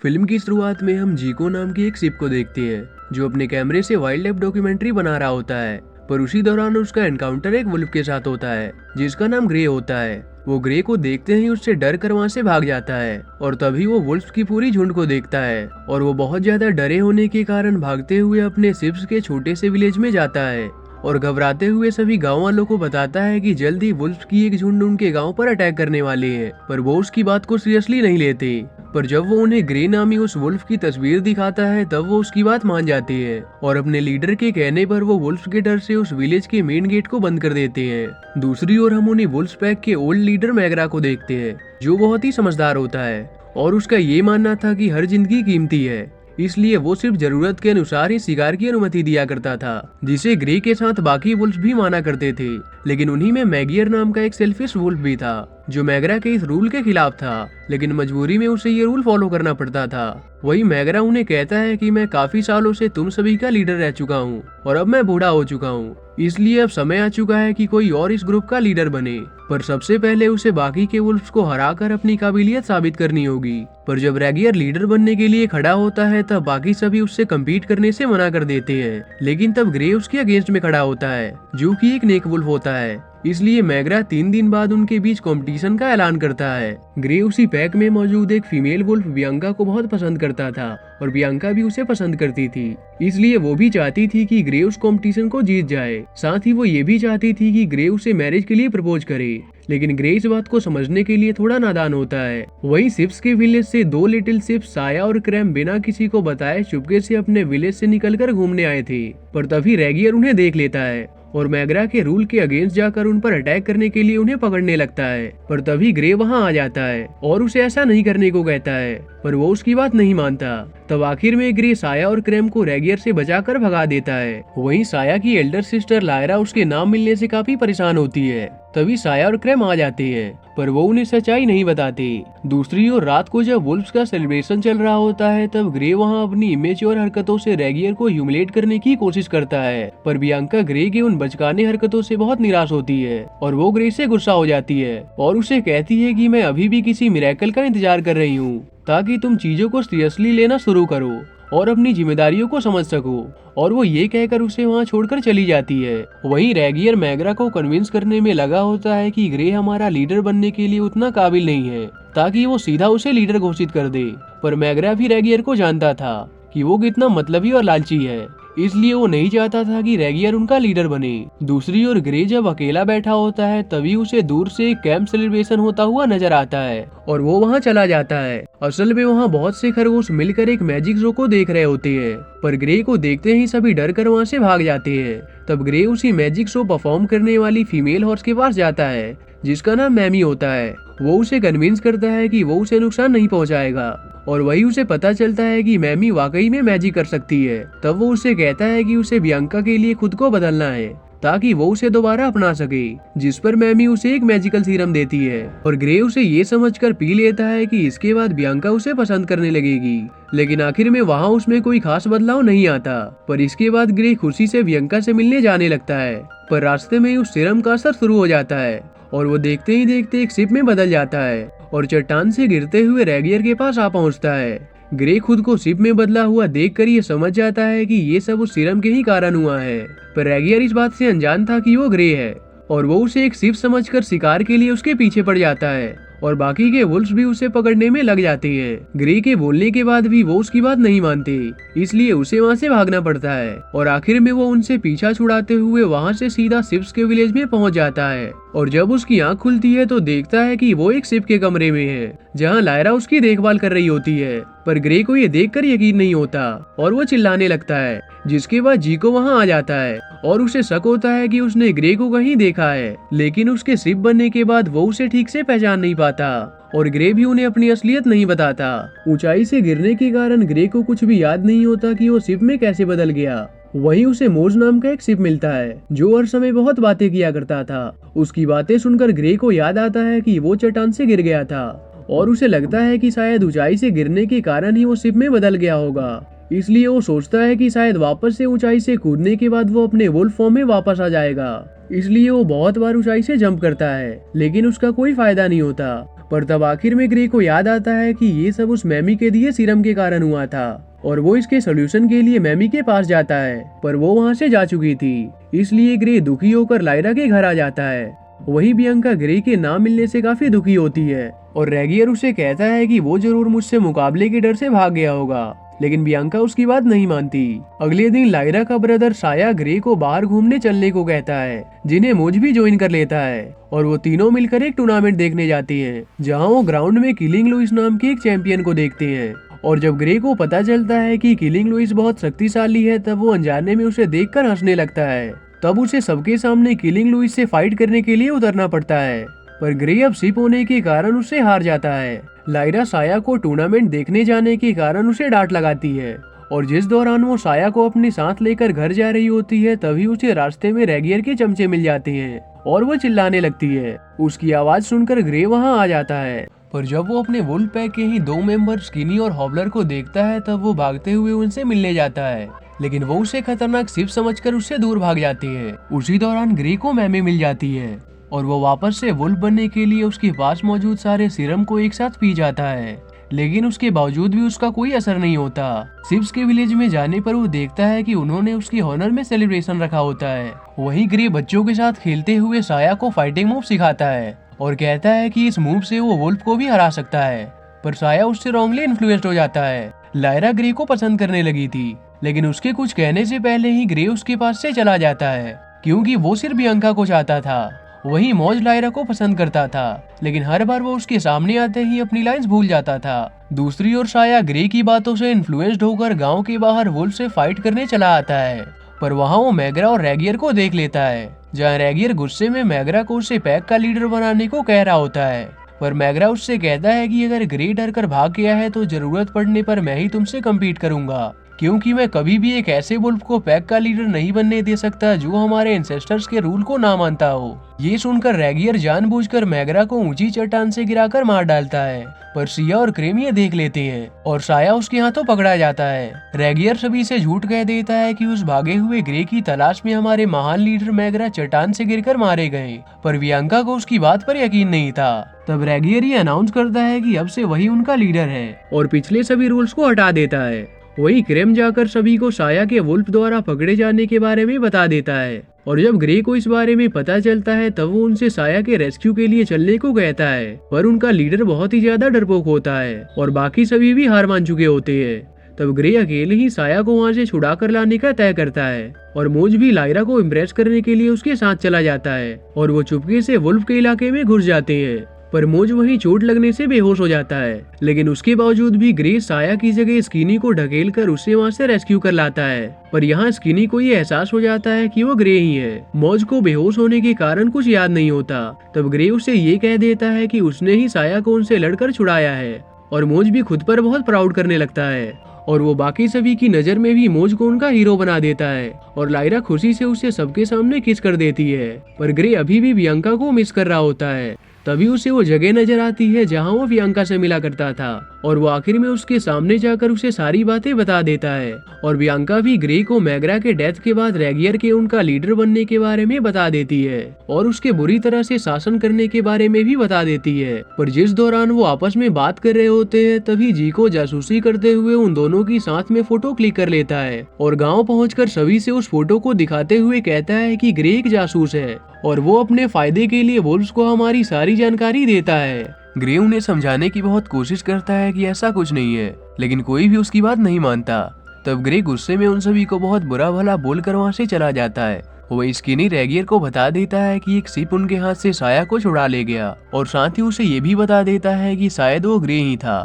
Film की शुरुआत में हम जीको नाम की एक शिप को देखते हैं जो अपने कैमरे से वाइल्ड लाइफ डॉक्यूमेंट्री बना रहा होता है। पर उसी दौरान उसका एनकाउंटर एक वुल्फ के साथ होता है जिसका नाम ग्रे होता है। वो ग्रे को देखते ही उससे डर कर वहाँ से भाग जाता है और तभी वो वुल्फ की पूरी झुंड को देखता है और वो बहुत ज्यादा डरे होने के कारण भागते हुए अपने शिप्स के छोटे से विलेज में जाता है और घबराते हुए सभी गांव वालों को बताता है कि जल्दी वुल्फ की एक झुंड उनके गांव पर अटैक करने वाली है। पर वो उसकी बात को सीरियसली नहीं लेते। पर जब वो उन्हें ग्रे नामी उस वुल्फ की तस्वीर दिखाता है तब वो उसकी बात मान जाती है और अपने लीडर के कहने पर वो वुल्फ के डर से उस विलेज के मेन गेट को बंद कर देते हैं। दूसरी ओर हम उन्हें वुल्फ पैक के ओल्ड लीडर मैगरा को देखते हैं जो बहुत ही समझदार होता है और उसका ये मानना था कि हर जिंदगी कीमती है, इसलिए वो सिर्फ जरूरत के अनुसार ही शिकार की अनुमति दिया करता था, जिसे ग्रे के साथ बाकी वुल्फ भी माना करते थे। लेकिन उन्हीं में मैगियर नाम का एक सेल्फिश वुल्फ भी था जो मैगरा के इस रूल के खिलाफ था, लेकिन मजबूरी में उसे ये रूल फॉलो करना पड़ता था। वही मैगरा उन्हें कहता है कि मैं काफी सालों से तुम सभी का लीडर रह चुका हूँ और अब मैं बूढ़ा हो चुका हूँ, इसलिए अब समय आ चुका है कि कोई और इस ग्रुप का लीडर बने। पर सबसे पहले उसे बाकी के वुल्फ्स को हराकर अपनी काबिलियत साबित करनी होगी। पर जब रेगियर लीडर बनने के लिए खड़ा होता है तब बाकी सभी उससे कम्पीट करने से मना कर देते हैं, लेकिन तब ग्रे उसके अगेंस्ट में खड़ा होता है जो कि एक नेक वुल्फ होता है। इसलिए मैगरा 3 दिन बाद उनके बीच कंपटीशन का ऐलान करता है। ग्रे उसी पैक में मौजूद एक फीमेल वुल्फ बियांका को बहुत पसंद करता था और बियांका भी उसे पसंद करती थी, इसलिए वो भी चाहती थी कि ग्रे उस कंपटीशन को जीत जाए। साथ ही वो ये भी चाहती थी कि ग्रे उसे मैरिज के लिए प्रपोज करे, लेकिन ग्रे इस बात को समझने के लिए थोड़ा नादान होता है। वही शिप्स के विलेज से 2 लिटिल शिप्स साया और क्रैम बिना किसी को बताए चुपके से अपने विलेज से निकलकर घूमने आए थे। पर तभी रेगियर उन्हें देख लेता है और मैगरा के रूल के अगेंस्ट जाकर उन पर अटैक करने के लिए उन्हें पकड़ने लगता है। पर तभी ग्रे वहां आ जाता है और उसे ऐसा नहीं करने को कहता है, पर वो उसकी बात नहीं मानता। तब आखिर में ग्रे साया और क्रैम को रेगियर से बचाकर भगा देता है। वहीं साया की एल्डर सिस्टर लायरा उसके नाम मिलने से काफी परेशान होती है। तभी साया और क्रैम आ जाते हैं पर वो उन्हें सच्चाई नहीं बताते। दूसरी ओर रात को जब वुल्फ्स का सेलिब्रेशन चल रहा होता है तब ग्रे वहां अपनी इमेच्योर हरकतों से रेगियर को ह्यूमिलेट करने की कोशिश करता है। पर बियांका ग्रे के उन बचकाने हरकतों से बहुत निराश होती है और वो ग्रे से गुस्सा हो जाती है और उसे कहती है कि मैं अभी भी किसी मिरेकल का इंतजार कर रही हूँ ताकि तुम चीजों को सीरियसली लेना शुरू करो और अपनी जिम्मेदारियों को समझ सको। और वो ये कहकर उसे वहाँ छोड़कर चली जाती है। वहीं रेगियर मैगरा को कन्विंस करने में लगा होता है कि ग्रे हमारा लीडर बनने के लिए उतना काबिल नहीं है ताकि वो सीधा उसे लीडर घोषित कर दे। पर मैगरा भी रेगियर को जानता था कि वो कितना मतलबी और लालची है, इसलिए वो नहीं चाहता था कि रेगियर उनका लीडर बने। दूसरी ओर ग्रे जब अकेला बैठा होता है तभी उसे दूर से एक कैंप सेलिब्रेशन होता हुआ नजर आता है और वो वहां चला जाता है। असल में वहां बहुत से खरगोश मिलकर एक मैजिक शो को देख रहे होते हैं, पर ग्रे को देखते ही सभी डर कर वहां से भाग जाते हैं। तब ग्रे उसी मैजिक शो परफॉर्म करने वाली फीमेल हॉर्स के पास जाता है जिसका नाम मैमी होता है। वो उसे कन्विंस करता है कि वो उसे नुकसान नहीं पहुंचाएगा और वही उसे पता चलता है कि मैमी वाकई में मैजिक कर सकती है। तब वो उसे कहता है कि उसे बियांका के लिए खुद को बदलना है ताकि वो उसे दोबारा अपना सके, जिस पर मैमी उसे एक मैजिकल सीरम देती है और ग्रे उसे ये समझकर पी लेता है कि इसके बाद बियांका उसे पसंद करने लगेगी। लेकिन आखिर में वहाँ उसमें कोई खास बदलाव नहीं आता। पर इसके बाद ग्रे खुशी से बियांका से मिलने जाने लगता है, पर रास्ते में उस सीरम का असर शुरू हो जाता है और वो देखते ही देखते एक शिप में बदल जाता है और चट्टान से गिरते हुए रेगियर के पास आ पहुंचता है। ग्रे खुद को शिप में बदला हुआ देखकर ये समझ जाता है कि ये सब उस सीरम के ही कारण हुआ है, पर रेगियर इस बात से अनजान था कि वो ग्रे है और वो उसे एक शिप समझकर शिकार के लिए उसके पीछे पड़ जाता है और बाकी के वुल्फ्स भी उसे पकड़ने में लग जाते हैं। ग्रे के बोलने के बाद भी वो उसकी बात नहीं मानते, इसलिए उसे वहाँ से भागना पड़ता है और आखिर में वो उनसे पीछा छुड़ाते हुए वहाँ से सीधा शिप्स के विलेज में पहुँच जाता है। और जब उसकी आंख खुलती है तो देखता है कि वो एक शिप के कमरे में है जहाँ लायरा उसकी देखभाल कर रही होती है। पर ग्रे को ये देखकर यकीन नहीं होता और वो चिल्लाने लगता है, जिसके बाद जीको वहाँ आ जाता है और उसे शक होता है कि उसने ग्रे को कहीं देखा है, लेकिन उसके शिप बनने के बाद वो उसे ठीक से पहचान नहीं पाता और ग्रे भी उन्हें अपनी असलियत नहीं बताता। ऊंचाई से गिरने के कारण ग्रे को कुछ भी याद नहीं होता कि वो शिप में कैसे बदल गया। वहीं उसे मोज नाम का एक शिप मिलता है जो हर समय बहुत बातें किया करता था। उसकी बातें सुनकर ग्रे को याद आता है कि वो चट्टान से गिर गया था और उसे लगता है कि शायद ऊंचाई से गिरने के कारण ही वो शिप में बदल गया होगा। इसलिए वो सोचता है कि शायद वापस से ऊंचाई से कूदने के बाद वो अपने वुल्फ फॉर्म में वापस आ जाएगा। इसलिए वो बहुत बार ऊंचाई से जंप करता है, लेकिन उसका कोई फायदा नहीं होता। पर तब आखिर में ग्रे को याद आता है कि ये सब उस मैमी के दिए सीरम के कारण हुआ था और वो इसके सोल्यूशन के लिए मैमी के पास जाता है, पर वो वहाँ से जा चुकी थी। इसलिए ग्रे दुखी होकर लायरा के घर आ जाता है। वही बियांका ग्रे के ना मिलने से काफी दुखी होती है और रेगियर उसे कहता है कि वो जरूर मुझसे मुकाबले के डर से भाग गया होगा, लेकिन बियांका उसकी बात नहीं मानती। अगले दिन लायरा का ब्रदर साया ग्रे को बाहर घूमने चलने को कहता है, जिन्हें मोज भी ज्वाइन कर लेता है और वो तीनों मिलकर एक टूर्नामेंट देखने जाती हैं, जहां वो ग्राउंड में किलिंग लुइस नाम के एक चैंपियन को देखते हैं। और जब ग्रे को पता चलता है कि किलिंग लुइस बहुत शक्तिशाली है, तब वो अनजाने में उसे देखकर हंसने लगता है। तब उसे सबके सामने किलिंग लुइस से फाइट करने के लिए उतरना पड़ता है, पर ग्रे अब सिप होने के कारण उससे हार जाता है। लायरा साया को टूर्नामेंट देखने जाने के कारण उसे डांट लगाती है और जिस दौरान वो साया को अपने साथ लेकर घर जा रही होती है, तभी उसे रास्ते में रेगियर के चमचे मिल जाते हैं और वो चिल्लाने लगती है। उसकी आवाज सुनकर ग्रे वहाँ आ जाता है, पर जब वो अपने वुल्फ पैक के ही 2 मेंबर स्किनी और हॉबलर को देखता है, तब वो भागते हुए उनसे मिलने जाता है, लेकिन वो उसे खतरनाक सिप समझकर उससे दूर भाग जाती है। उसी दौरान ग्रे को मैमी मिल जाती है और वो वापस से वुल्फ बनने के लिए उसके पास मौजूद सारे सीरम को एक साथ पी जाता है, लेकिन उसके बावजूद भी उसका कोई असर नहीं होता। सिप्स के विलेज में जाने पर वो देखता है कि उन्होंने उसकी ऑनर में सेलिब्रेशन रखा होता है। वहीं ग्रे बच्चों के साथ खेलते हुए साया को फाइटिंग मूव सिखाता है और कहता है कि इस मूव से वो वुल्फ को भी हरा सकता है, पर साया उससे रॉन्गली इन्फ्लुएंस्ड हो जाता है। लायरा ग्रे को पसंद करने लगी थी, लेकिन उसके कुछ कहने से पहले ही ग्रे उसके पास से चला जाता है, क्योंकि वो सिर्फ बियांका को चाहता था। वही मौज लायरा को पसंद करता था, लेकिन हर बार वो उसके सामने आते ही अपनी लाइंस भूल जाता था। दूसरी ओर साया ग्रे की बातों से इन्फ्लुएंस्ड होकर गांव के बाहर वुल्फ से फाइट करने चला आता है, पर वहाँ वो मैगरा और रेगियर को देख लेता है, जहाँ रेगियर गुस्से में मैगरा को उसे पैक का लीडर बनाने को कह रहा होता है, पर मैगरा उससे कहता है कि अगर ग्रे डर कर भाग गया है तो जरूरत पड़ने पर मैं ही तुमसे कम्पीट करूंगा, क्योंकि मैं कभी भी एक ऐसे वुल्फ को पैक का लीडर नहीं बनने दे सकता जो हमारे एंसेस्टर्स के रूल को ना मानता हो। ये सुनकर रेगियर जानबूझकर मैगरा को ऊंची चट्टान से गिराकर मार डालता है, पर सिया और क्रेम ये देख लेते हैं और साया उसके हाथों पकड़ा जाता है। रेगियर सभी से झूठ कह देता है कि उस भागे हुए ग्रे की तलाश में हमारे महान लीडर मैगरा चट्टान से गिरकर मारे गए, पर बियांका को उसकी बात पर यकीन नहीं था। तब रेगियर ये अनाउंस करता है कि अब से वही उनका लीडर है और पिछले सभी रूल्स को हटा देता है। वही क्रेम जाकर सभी को साया के वुल्फ द्वारा पकड़े जाने के बारे में बता देता है और जब ग्रे को इस बारे में पता चलता है, तब वो उनसे साया के रेस्क्यू के लिए चलने को कहता है, पर उनका लीडर बहुत ही ज्यादा डरपोक होता है और बाकी सभी भी हार मान चुके होते हैं। तब ग्रे अकेले ही साया को वहाँ से छुड़ा कर लाने का तय करता है और मोज भी लायरा को इम्प्रेस करने के लिए उसके साथ चला जाता है और वो चुपके से वुल्फ के इलाके में घुस जाते हैं, पर मोज वहीं चोट लगने से बेहोश हो जाता है। लेकिन उसके बावजूद भी ग्रे साया की जगह स्किनी को ढकेल कर उसे वहाँ से रेस्क्यू कर लाता है, पर यहाँ स्किनी को ये एहसास हो जाता है कि वो ग्रे ही है। मौज को बेहोश होने के कारण कुछ याद नहीं होता। तब ग्रे उसे ये कह देता है कि उसने ही साया को उनसे लड़कर छुड़ाया है और मौज भी खुद पर बहुत प्राउड करने लगता है और वो बाकी सभी की नजर में भी मौज को उनका हीरो बना देता है और लायरा खुशी से उसे सबके सामने किस कर देती है, पर ग्रे अभी भी बियांका को मिस कर रहा होता है। तभी उसे वो जगह नजर आती है जहां वो बियांका से मिला करता था और वो आखिर में उसके सामने जाकर उसे सारी बातें बता देता है और बियांका भी ग्रे को मैगरा के डेथ के बाद रेगियर के उनका लीडर बनने के बारे में बता देती है और उसके बुरी तरह से शासन करने के बारे में भी बता देती है। पर जिस दौरान वो आपस में बात कर रहे होते हैं, तभी जीको जासूसी करते हुए उन दोनों की साथ में फोटो क्लिक कर लेता है और गाँव पहुँच सभी से उस फोटो को दिखाते हुए कहता है कि ग्रे एक जासूस है और वो अपने फायदे के लिए वुल्फ्स को हमारी सारी जानकारी देता है। ग्रे उन्हें समझाने की बहुत कोशिश करता है कि ऐसा कुछ नहीं है, लेकिन कोई भी उसकी बात नहीं मानता। तब ग्रे गुस्से में उन सभी को बहुत बुरा भला बोलकर वहाँ से चला जाता है। वो स्किनी रेगियर को बता देता है कि एक सिप उनके हाथ से साया को छुड़ा ले गया और साथ ही उसे ये भी बता देता है कि शायद वो ग्रे ही था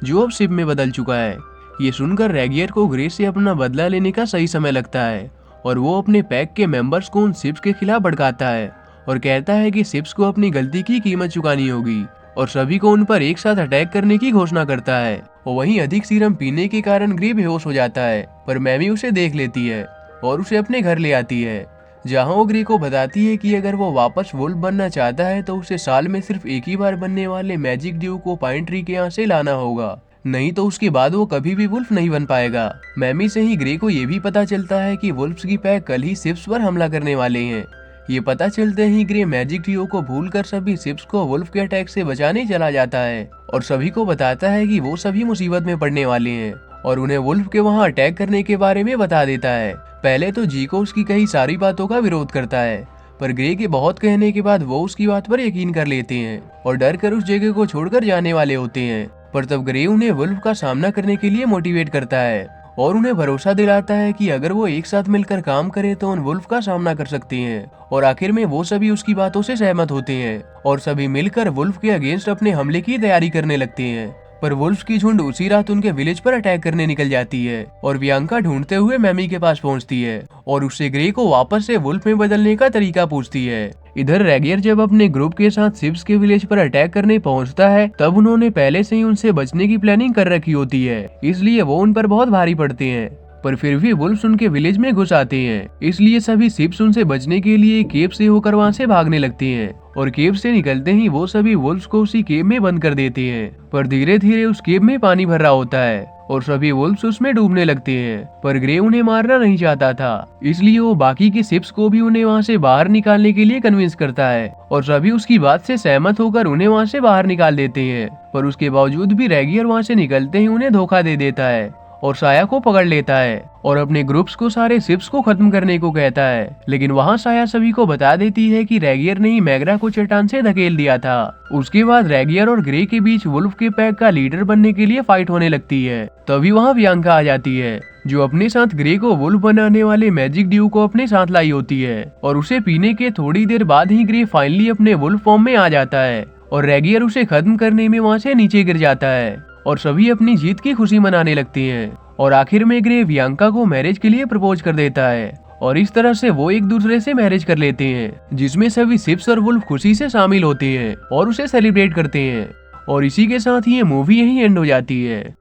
जो अब सिप में बदल चुका है। ये सुनकर रेगियर को ग्रे से अपना बदला लेने का सही समय लगता है और वो अपने पैक के मेंबर्स को उन सिप्स के खिलाफ भड़काता है और कहता है कि सिप्स को अपनी गलती की कीमत चुकानी होगी और सभी को उन पर एक साथ अटैक करने की घोषणा करता है। और वहीं अधिक सीरम पीने के कारण ग्रे बेहोश हो जाता है, पर मैमी उसे देख लेती है और उसे अपने घर ले आती है, जहां वो ग्रे को बताती है कि अगर वो वापस वुल्फ बनना चाहता है तो उसे साल में सिर्फ एक ही बार बनने वाले मैजिक ड्यू को पाइन ट्री के यहाँ से लाना होगा, नहीं तो उसके बाद वो कभी भी वुल्फ नहीं बन पाएगा। मैमी से ही ग्रे को ये भी पता चलता है कि वुल्फ्स की पैक कल ही सिप्स पर हमला करने वाले हैं, ये पता चलते ही ग्रे मैजिक ट्रियो को भूलकर सभी शिप्स को वुल्फ के अटैक से बचाने चला जाता है और सभी को बताता है कि वो सभी मुसीबत में पड़ने वाले हैं और उन्हें वुल्फ के वहां अटैक करने के बारे में बता देता है। पहले तो जीको उसकी कई सारी बातों का विरोध करता है, पर ग्रे के बहुत कहने के बाद वो उसकी बात पर यकीन कर लेते हैं और डर कर उस जगह को छोड़कर जाने वाले होते हैं। पर तब ग्रे उन्हें वुल्फ का सामना करने के लिए मोटिवेट करता है और उन्हें भरोसा दिलाता है कि अगर वो एक साथ मिलकर काम करें तो उन वुल्फ का सामना कर सकते हैं। और आखिर में वो सभी उसकी बातों से सहमत होते हैं और सभी मिलकर वुल्फ के अगेंस्ट अपने हमले की तैयारी करने लगते हैं। पर वुल्फ की झुंड उसी रात उनके विलेज पर अटैक करने निकल जाती है और बियांका ढूंढते हुए मैमी के पास पहुंचती है और उससे ग्रे को वापस से वुल्फ में बदलने का तरीका पूछती है। इधर रेगियर जब अपने ग्रुप के साथ शिप्स के विलेज पर अटैक करने पहुंचता है तब उन्होंने पहले से ही उनसे बचने की प्लानिंग कर रखी होती है, इसलिए वो उन पर बहुत भारी पड़ते हैं। पर फिर भी वुल्फ्स उनके विलेज में घुस आते हैं, इसलिए सभी शिप्स उनसे बचने के लिए केव से होकर वहां से भागने लगते हैं और केव से निकलते ही वो सभी वुल्फ्स को उसी केव में बंद कर देते हैं। पर धीरे धीरे उस केव में पानी भर रहा होता है और सभी वुल्फ्स उसमें डूबने लगते हैं। पर ग्रे उन्हें मारना नहीं चाहता था, इसलिए वो बाकी के शिप्स को भी उन्हें वहां से बाहर निकालने के लिए कन्विंस करता है और सभी उसकी बात से सहमत होकर उन्हें वहां से बाहर निकाल देते हैं। पर उसके बावजूद भी रेगियर वहां से निकलते ही उन्हें धोखा दे देता है और साया को पकड़ लेता है और अपने ग्रुप्स को सारे शिप्स को खत्म करने को कहता है। लेकिन वहाँ साया सभी को बता देती है कि रेगियर ने ही मैगरा को चट्टान से धकेल दिया था। उसके बाद रेगियर और ग्रे के बीच वुल्फ के पैक का लीडर बनने के लिए फाइट होने लगती है। तभी वहाँ बियांका आ जाती है जो अपने साथ ग्रे को वुल्फ बनाने वाले मैजिक ड्यू को अपने साथ लाई होती है और उसे पीने के थोड़ी देर बाद ही ग्रे फाइनली अपने वुल्फ फॉर्म में आ जाता है और रेगियर उसे खत्म करने में वहाँ से नीचे गिर जाता है और सभी अपनी जीत की खुशी मनाने लगते हैं। और आखिर में ग्रे बियांका को मैरिज के लिए प्रपोज कर देता है और इस तरह से वो एक दूसरे से मैरिज कर लेते हैं, जिसमें सभी शिप्स और वुल्फ खुशी से शामिल होते हैं और उसे सेलिब्रेट करते हैं। और इसी के साथ ये मूवी यहीं एंड हो जाती है।